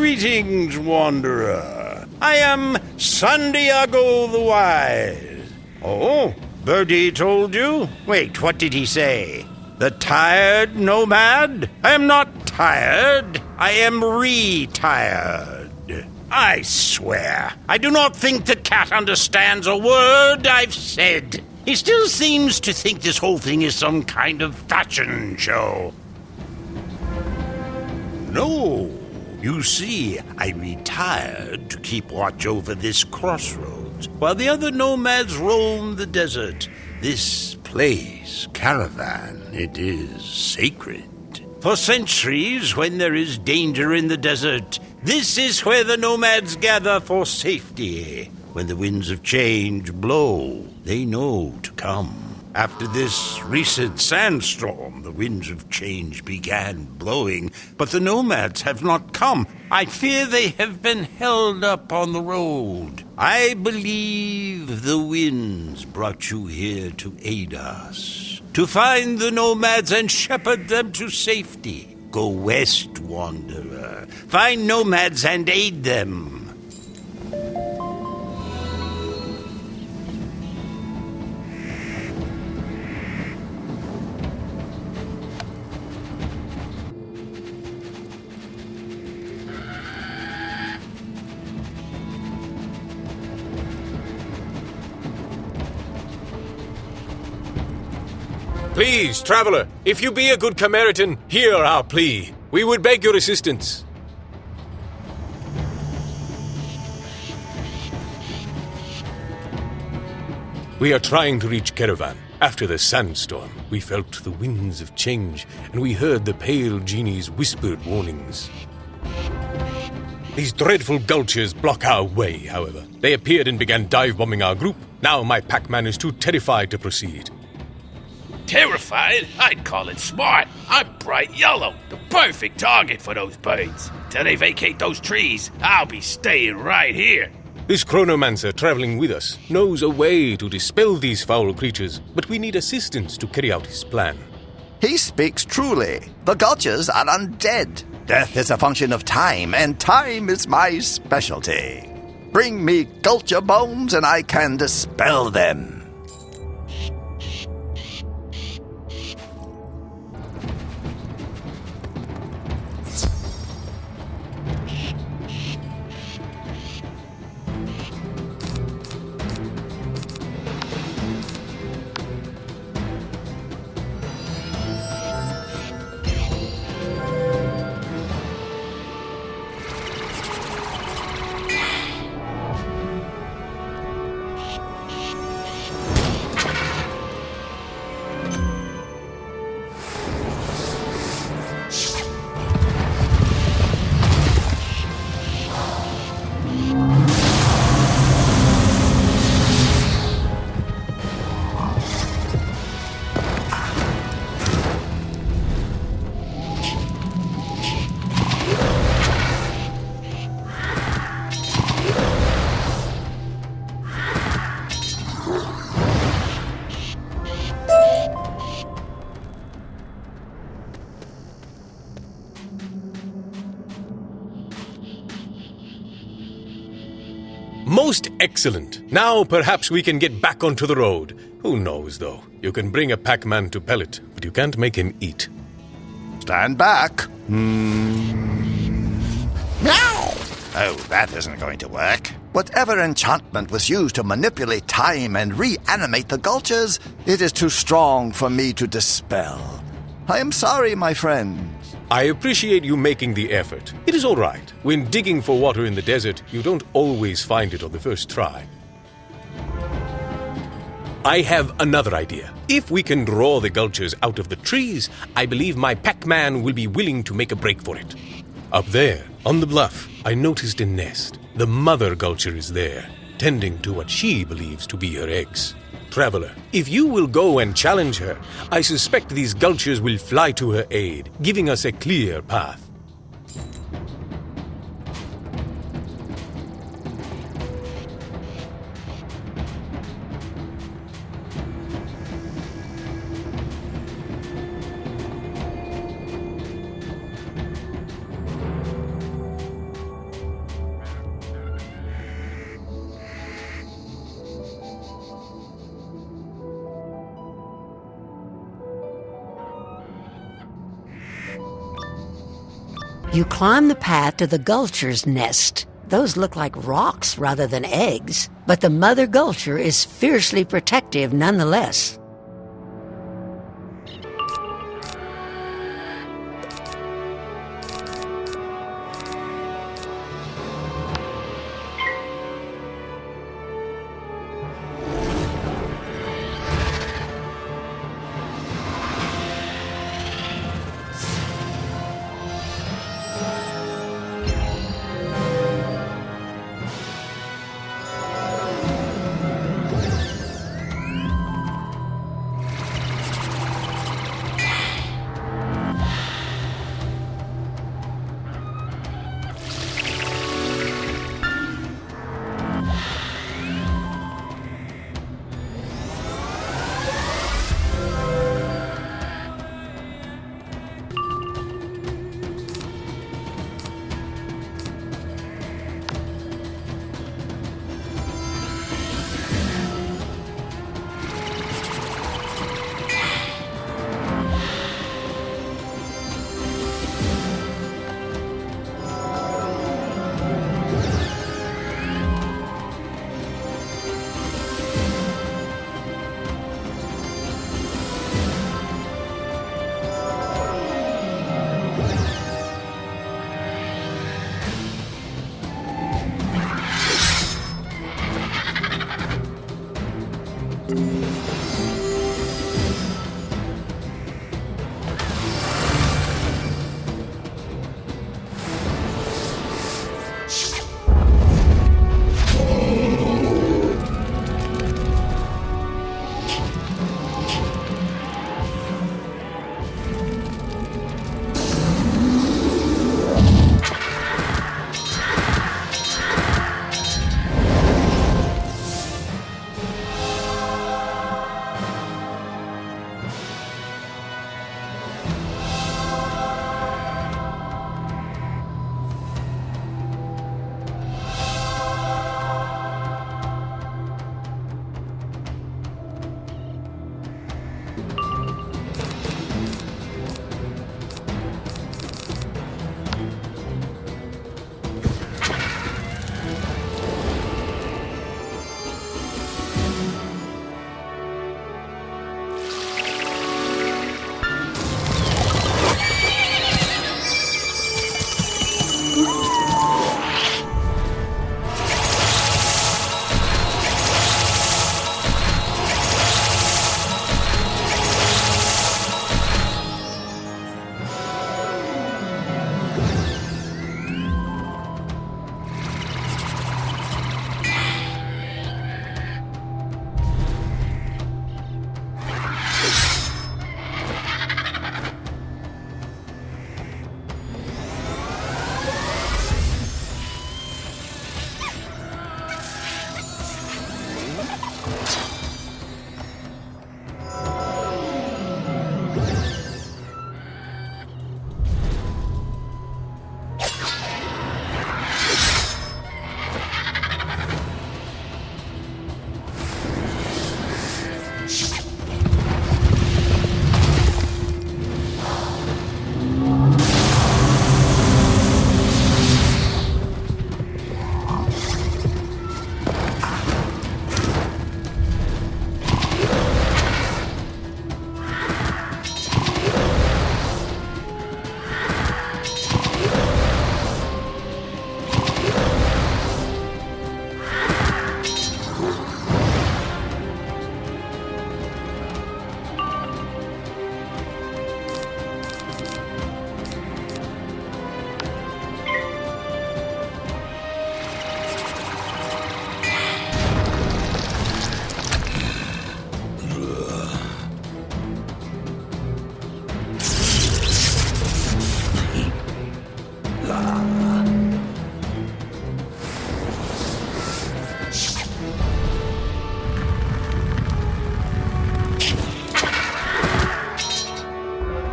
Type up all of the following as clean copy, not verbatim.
Greetings, wanderer. I am Santiago the Wise. Oh, Birdie told you? Wait, what did he say? The tired nomad? I am not tired. I am retired. I swear, I do not think the cat understands a word I've said. He still seems to think this whole thing is some kind of fashion show. No. You see, I retired to keep watch over this crossroads, while the other nomads roam the desert. This place, Caravan, it is sacred. For centuries, when there is danger in the desert, this is where the nomads gather for safety. When the winds of change blow, they know to come. After this recent sandstorm, the winds of change began blowing, but the nomads have not come. I fear they have been held up on the road. I believe the winds brought you here to aid us, to find the nomads and shepherd them to safety. Go west, wanderer. Find nomads and aid them. Please, traveler, if you be a good Samaritan, hear our plea. We would beg your assistance. We are trying to reach Caravan. After the sandstorm, we felt the winds of change, and we heard the pale genie's whispered warnings. These dreadful gulchers block our way, however. They appeared and began dive-bombing our group. Now my packman is too terrified to proceed. Terrified? I'd call it smart. I'm bright yellow, the perfect target for those birds. Till they vacate those trees, I'll be staying right here. This chronomancer traveling with us knows a way to dispel these foul creatures, but we need assistance to carry out his plan. He speaks truly. The Gulchers are undead. Death is a function of time, and time is my specialty. Bring me Gulcher bones and I can dispel them. Most excellent. Now perhaps we can get back onto the road. Who knows, though? You can bring a packman to pellet, but you can't make him eat. Stand back. Meow! Oh, that isn't going to work. Whatever enchantment was used to manipulate time and reanimate the Gulchers, it is too strong for me to dispel. I am sorry, my friend. I appreciate you making the effort. It is all right. When digging for water in the desert, you don't always find it on the first try. I have another idea. If we can draw the Gulchers out of the trees, I believe my packman will be willing to make a break for it. Up there, on the bluff, I noticed a nest. The mother Gulcher is there, tending to what she believes to be her eggs. Traveler, if you will go and challenge her, I suspect these Gulchers will fly to her aid, giving us a clear path. You climb the path to the Gulcher's nest. Those look like rocks rather than eggs, but the mother Gulcher is fiercely protective nonetheless.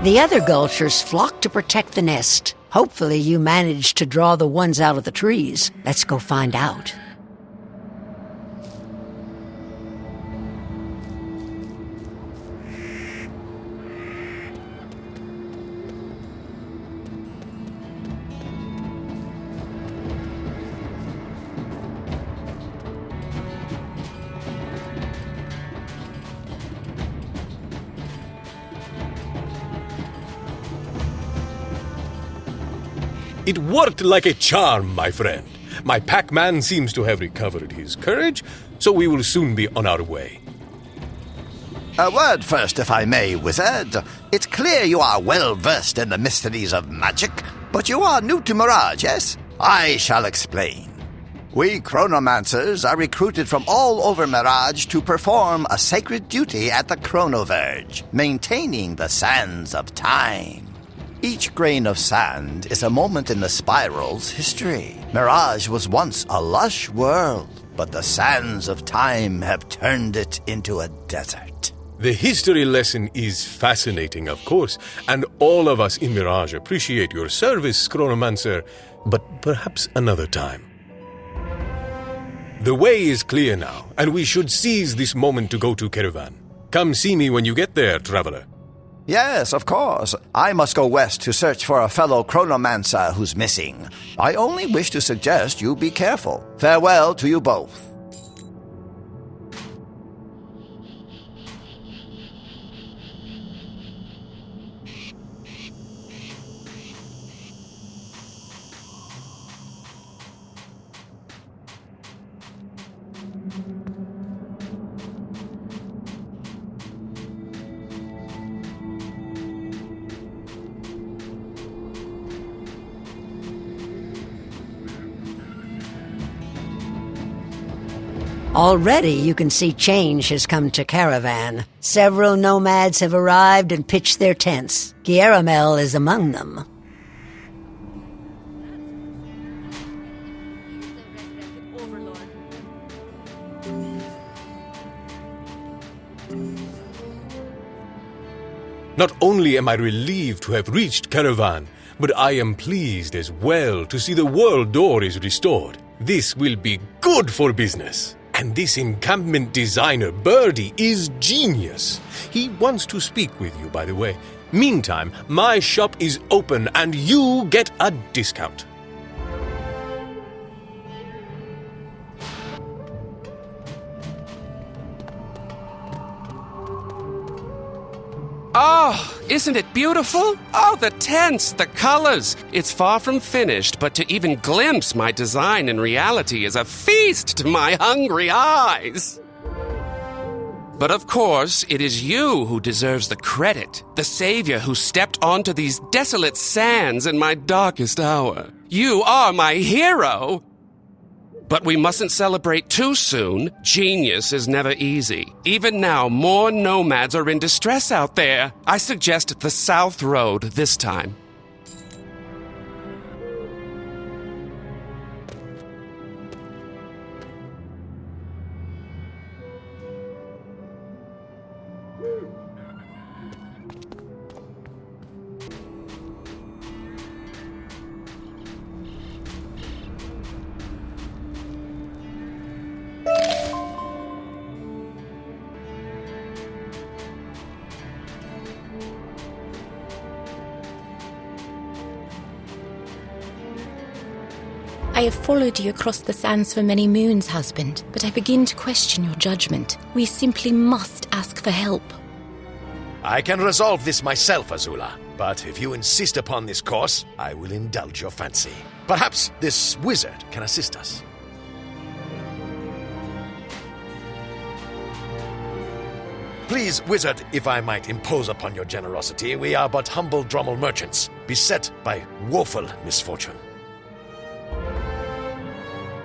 The other Gulchers flock to protect the nest. Hopefully you managed to draw the ones out of the trees. Let's go find out. It worked like a charm, my friend. My pack-man seems to have recovered his courage, so we will soon be on our way. A word first, if I may, Wizard. It's clear you are well versed in the mysteries of magic, but you are new to Mirage, yes? I shall explain. We chronomancers are recruited from all over Mirage to perform a sacred duty at the Chronoverge, maintaining the sands of time. Each grain of sand is a moment in the spiral's history. Mirage was once a lush world, but the sands of time have turned it into a desert. The history lesson is fascinating, of course, and all of us in Mirage appreciate your service, Chronomancer, but perhaps another time. The way is clear now, and we should seize this moment to go to Caravan. Come see me when you get there, traveler. Yes, of course. I must go west to search for a fellow chronomancer who's missing. I only wish to suggest you be careful. Farewell to you both. Already you can see change has come to Caravan. Several nomads have arrived and pitched their tents. Caravan is among them. Not only am I relieved to have reached Caravan, but I am pleased as well to see the world door is restored. This will be good for business. And this encampment designer, Birdie, is genius. He wants to speak with you, by the way. Meantime, my shop is open and you get a discount. Oh, isn't it beautiful? Oh, the tents, the colors. It's far from finished, but to even glimpse my design in reality is a feast to my hungry eyes. But of course, it is you who deserves the credit, the savior who stepped onto these desolate sands in my darkest hour. You are my hero! But we mustn't celebrate too soon. Genius is never easy. Even now, more nomads are in distress out there. I suggest the South Road this time. I have followed you across the sands for many moons, husband, but I begin to question your judgment. We simply must ask for help. I can resolve this myself, Azula. But if you insist upon this course, I will indulge your fancy. Perhaps this wizard can assist us. Please, wizard, if I might impose upon your generosity, we are but humble Drommel merchants, beset by woeful misfortune.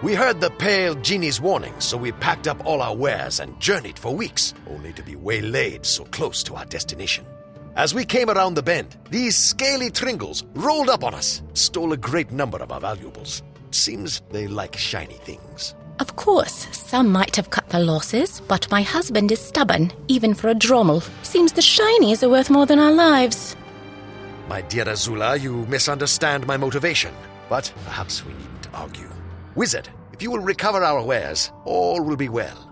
We heard the pale genie's warning, so we packed up all our wares and journeyed for weeks, only to be waylaid so close to our destination. As we came around the bend, these scaly Tringles rolled up on us, stole a great number of our valuables. Seems they like shiny things. Of course, some might have cut their losses, but my husband is stubborn, even for a Drommel. Seems the shinies are worth more than our lives. My dear Azula, you misunderstand my motivation, but perhaps we needn't argue. Wizard, if you will recover our wares, all will be well.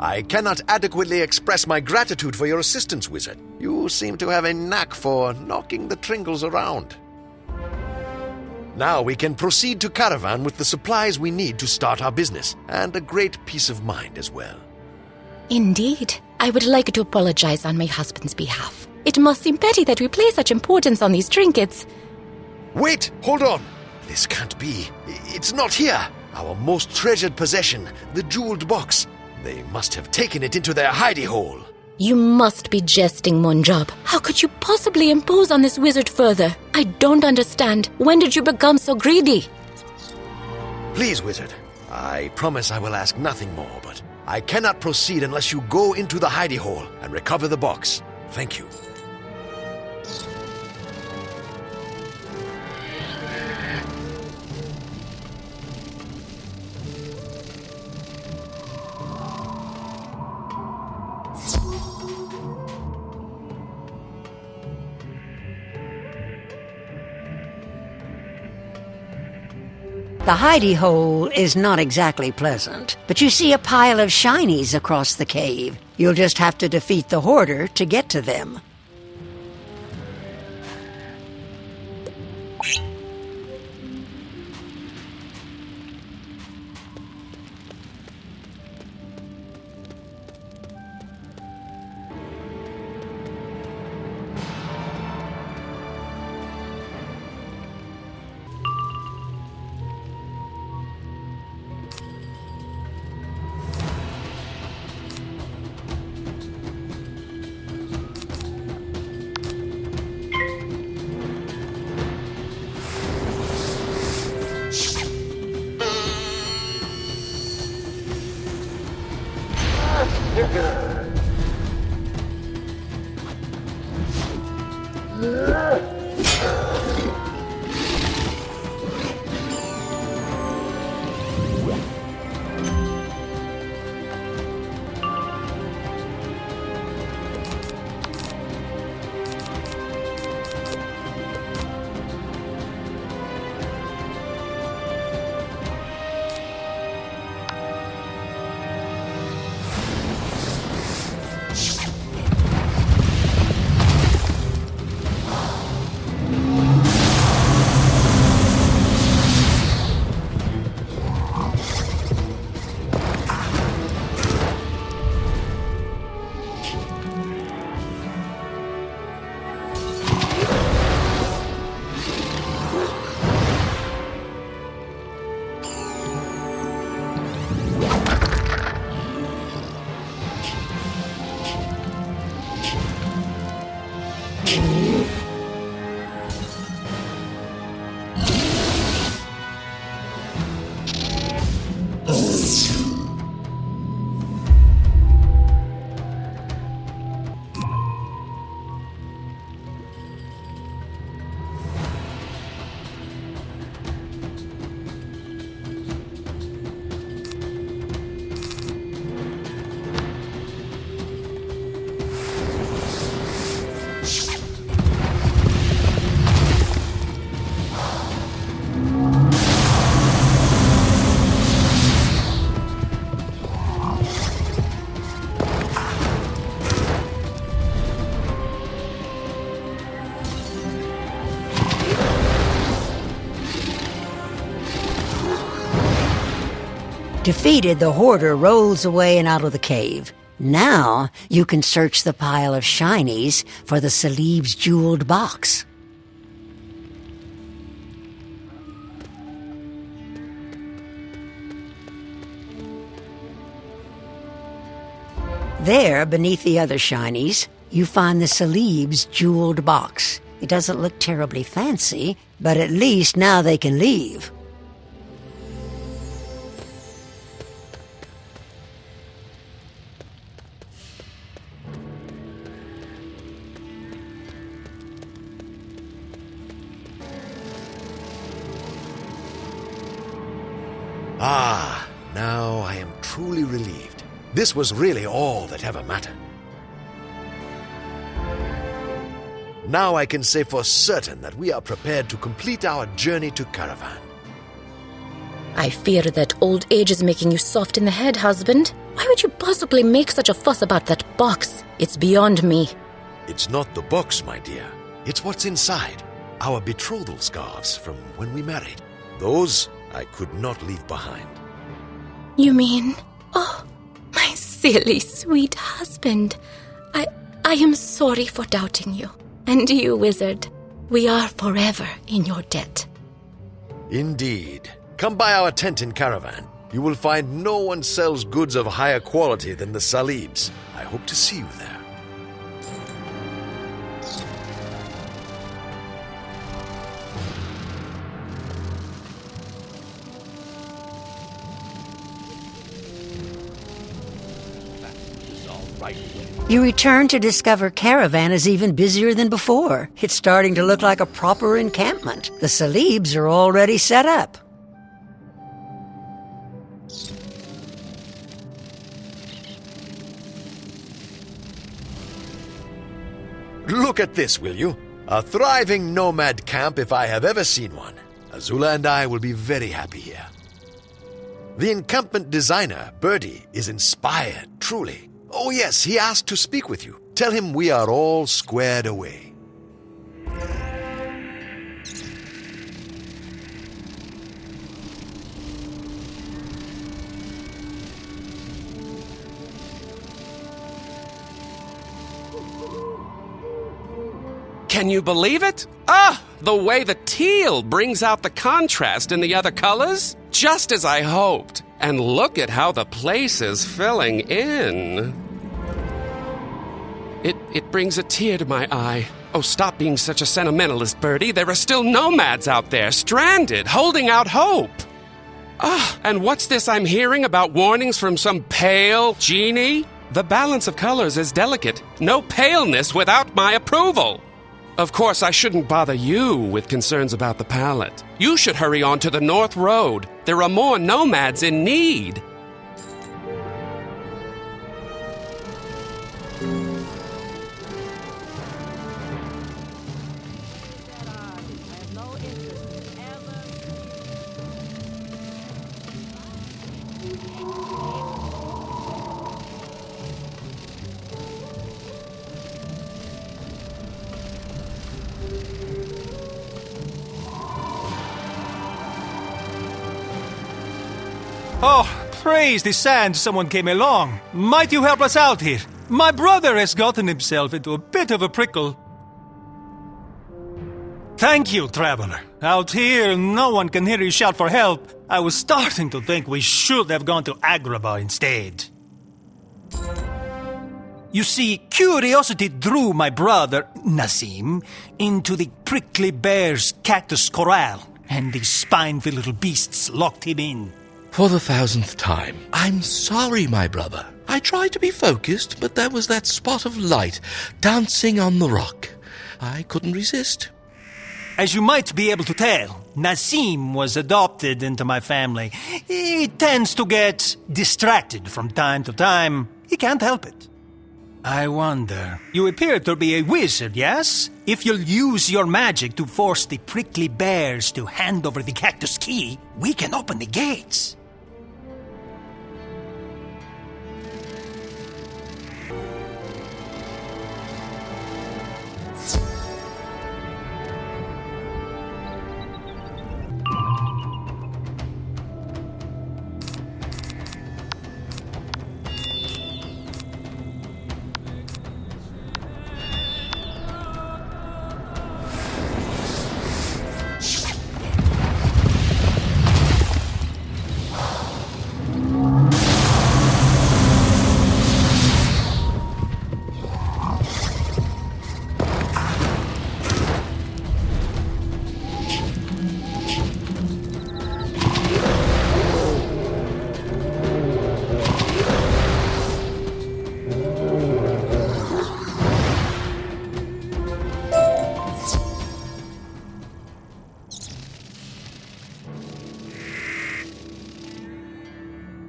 I cannot adequately express my gratitude for your assistance, Wizard. You seem to have a knack for knocking the Tringles around. Now we can proceed to Caravan with the supplies we need to start our business, and a great peace of mind as well. Indeed. I would like to apologize on my husband's behalf. It must seem petty that we place such importance on these trinkets. Wait! Hold on! This can't be. It's not here! Our most treasured possession, the jeweled box. They must have taken it into their hidey hole. You must be jesting, Munjab. How could you possibly impose on this wizard further? I don't understand. When did you become so greedy? Please, Wizard. I promise I will ask nothing more, but I cannot proceed unless you go into the hidey hole and recover the box. Thank you. The hidey hole is not exactly pleasant, but you see a pile of shinies across the cave. You'll just have to defeat the hoarder to get to them. Defeated, the hoarder rolls away and out of the cave. Now you can search the pile of shinies for the Salib's jeweled box. There, beneath the other shinies, you find the Salib's jeweled box. It doesn't look terribly fancy, but at least now they can leave. Ah, now I am truly relieved. This was really all that ever mattered. Now I can say for certain that we are prepared to complete our journey to Caravan. I fear that old age is making you soft in the head, husband. Why would you bother possibly make such a fuss about that box? It's beyond me. It's not the box, my dear. It's what's inside. Our betrothal scarves from when we married. Those I could not leave behind. You mean... Oh, my silly, sweet husband. I am sorry for doubting you. And you, wizard. We are forever in your debt. Indeed. Come by our tent in Caravan. You will find no one sells goods of higher quality than the Salibs. I hope to see you there. You return to discover Caravan is even busier than before. It's starting to look like a proper encampment. The Salibs are already set up. Look at this, will you? A thriving nomad camp if I have ever seen one. Azula and I will be very happy here. The encampment designer, Birdie, is inspired, truly. Oh yes, he asked to speak with you. Tell him we are all squared away. Can you believe it? Ah, the way the teal brings out the contrast in the other colors. Just as I hoped. And look at how the place is filling in. It brings a tear to my eye. Oh, stop being such a sentimentalist, Birdie. There are still nomads out there, stranded, holding out hope. Ah, and what's this I'm hearing about warnings from some pale genie? The balance of colors is delicate. No paleness without my approval. Of course, I shouldn't bother you with concerns about the palette. You should hurry on to the North Road. There are more nomads in need. Oh, praise the sands someone came along. Might you help us out here? My brother has gotten himself into a bit of a prickle. Thank you, traveler. Out here, no one can hear you shout for help. I was starting to think we should have gone to Agrabah instead. You see, curiosity drew my brother, Nazim, into the prickly bear's cactus corral, and the spine-filled little beasts locked him in. For the 1000th time, I'm sorry, my brother. I tried to be focused, but there was that spot of light dancing on the rock. I couldn't resist. As you might be able to tell, Nazim was adopted into my family. He tends to get distracted from time to time. He can't help it. I wonder, you appear to be a wizard, yes? If you'll use your magic to force the prickly bears to hand over the cactus key, we can open the gates.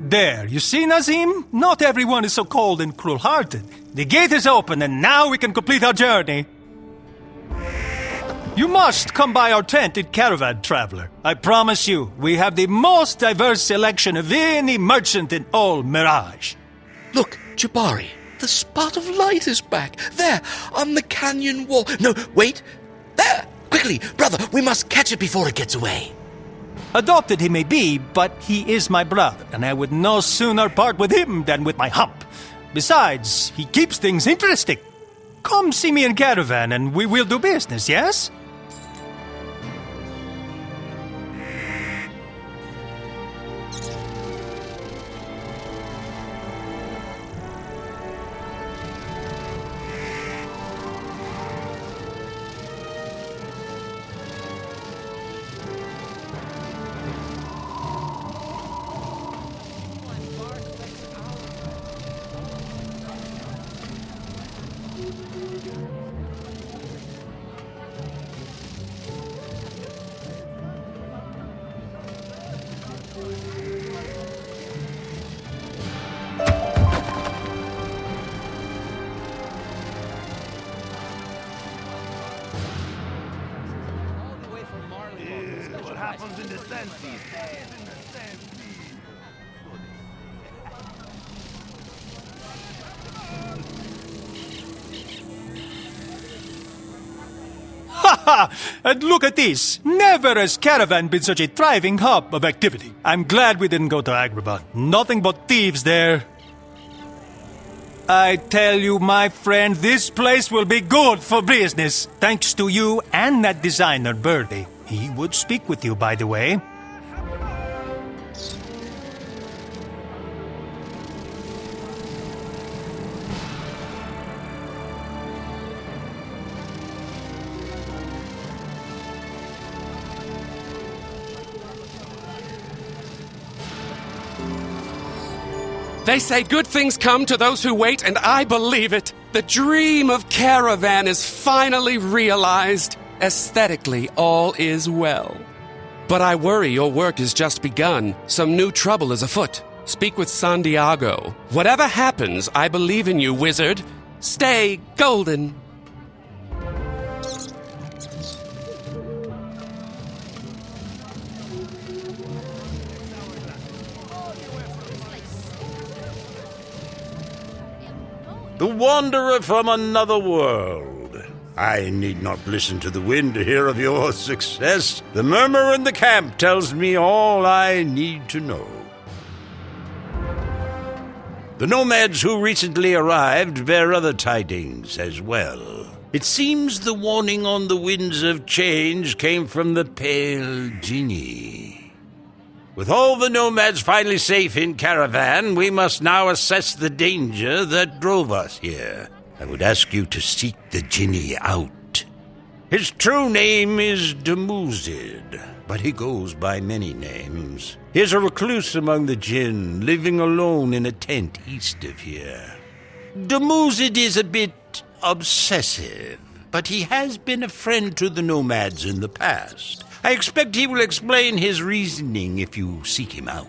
There, you see, Nazim? Not everyone is so cold and cruel-hearted. The gate is open, and now we can complete our journey. You must come by our tent in Caravan, traveler. I promise you, we have the most diverse selection of any merchant in all Mirage. Look, Jabari, the spot of light is back. There, on the canyon wall. No, wait. There! Quickly, brother, we must catch it before it gets away. Adopted he may be, but he is my brother, and I would no sooner part with him than with my hump. Besides, he keeps things interesting. Come see me in Caravan, and we will do business, yes? And look at this! Never has Caravan been such a thriving hub of activity. I'm glad we didn't go to Agrabah. Nothing but thieves there. I tell you, my friend, this place will be good for business. Thanks to you and that designer, Birdie. He would speak with you, by the way. They say good things come to those who wait, and I believe it. The dream of Caravan is finally realized. Aesthetically, all is well. But I worry your work has just begun. Some new trouble is afoot. Speak with Santiago. Whatever happens, I believe in you, wizard. Stay golden. The wanderer from another world. I need not listen to the wind to hear of your success. The murmur in the camp tells me all I need to know. The nomads who recently arrived bear other tidings as well. It seems the warning on the winds of change came from the pale genie. With all the nomads finally safe in Caravan, we must now assess the danger that drove us here. I would ask you to seek the genie out. His true name is Demuzid, but he goes by many names. He is a recluse among the jinn, living alone in a tent east of here. Demuzid is a bit obsessive, but he has been a friend to the nomads in the past. I expect he will explain his reasoning if you seek him out.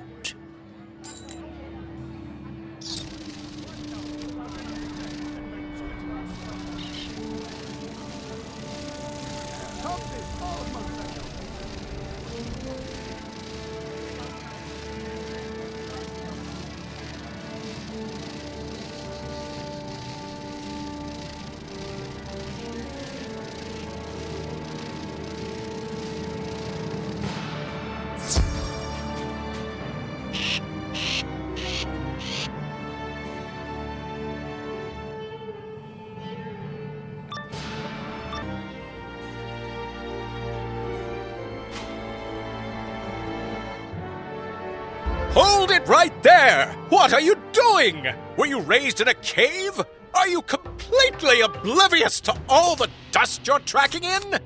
Hold it right there! What are you doing? Were you raised in a cave? Are you completely oblivious to all the dust you're tracking in?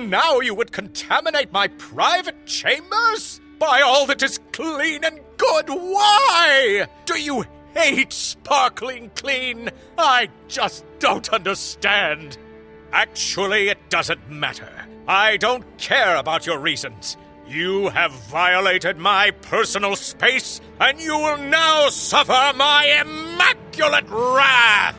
And now you would contaminate my private chambers? By all that is clean and good, why? Do you hate sparkling clean? I just don't understand. Actually, it doesn't matter. I don't care about your reasons. You have violated my personal space, and you will now suffer my immaculate wrath!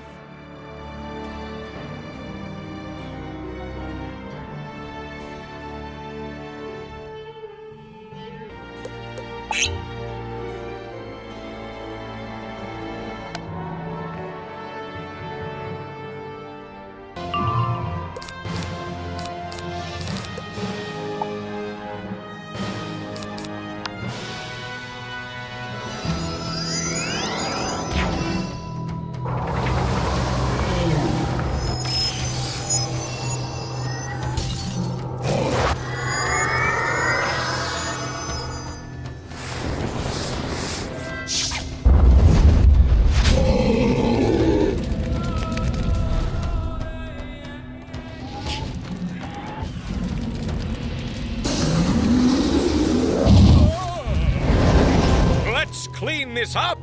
Clean this up?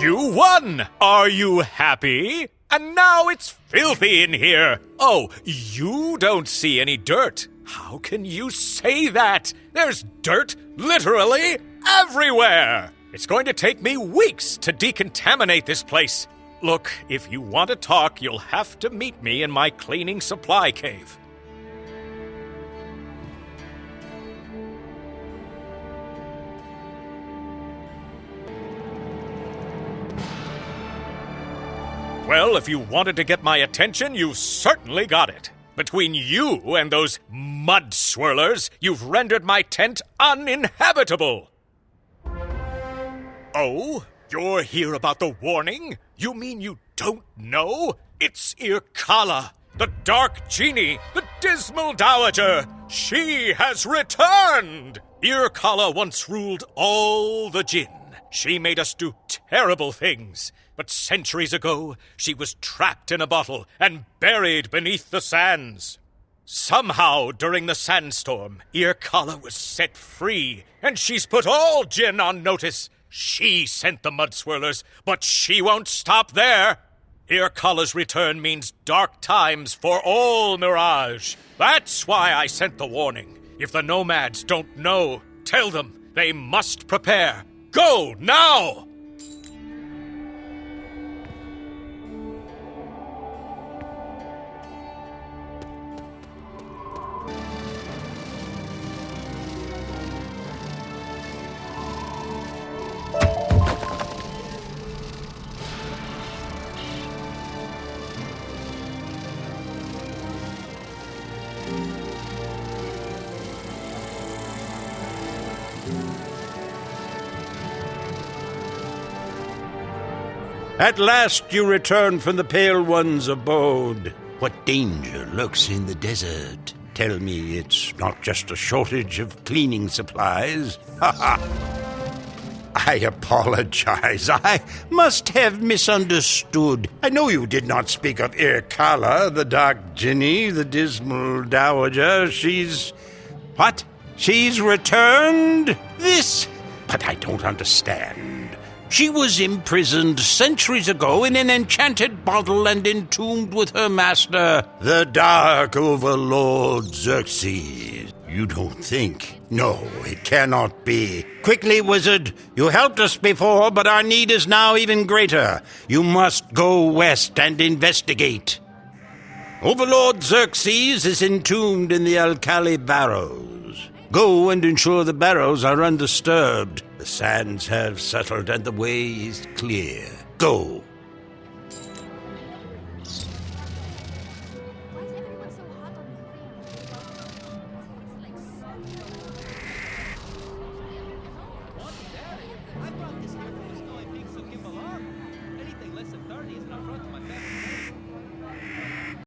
You won! Are you happy? And now it's filthy in here. Oh, you don't see any dirt. How can you say that? There's dirt literally everywhere. It's going to take me weeks to decontaminate this place. Look, if you want to talk, you'll have to meet me in my cleaning supply cave. Well, if you wanted to get my attention, you certainly got it. Between you and those mud swirlers, you've rendered my tent uninhabitable. Oh, you're here about the warning? You mean you don't know? It's Irkala, the dark genie, the dismal dowager. She has returned! Irkala once ruled all the jinn. She made us do terrible things. But centuries ago, she was trapped in a bottle and buried beneath the sands. Somehow, during the sandstorm, Irkala was set free, and she's put all jinn on notice. She sent the mud swirlers, but she won't stop there. Irkala's return means dark times for all Mirage. That's why I sent the warning. If the nomads don't know, tell them they must prepare. Go now! At last you return from the Pale One's abode. What danger lurks in the desert? Tell me it's not just a shortage of cleaning supplies. Ha ha! I apologize. I must have misunderstood. I know you did not speak of Irkala, the dark genie, the dismal dowager. She's... what? She's returned? This? But I don't understand. She was imprisoned centuries ago in an enchanted bottle and entombed with her master, the Dark Overlord Xerxes. You don't think? No, it cannot be. Quickly, wizard. You helped us before, but our need is now even greater. You must go west and investigate. Overlord Xerxes is entombed in the Alkali Barrows. Go and ensure the barrows are undisturbed. The sands have settled and the way is clear. Go.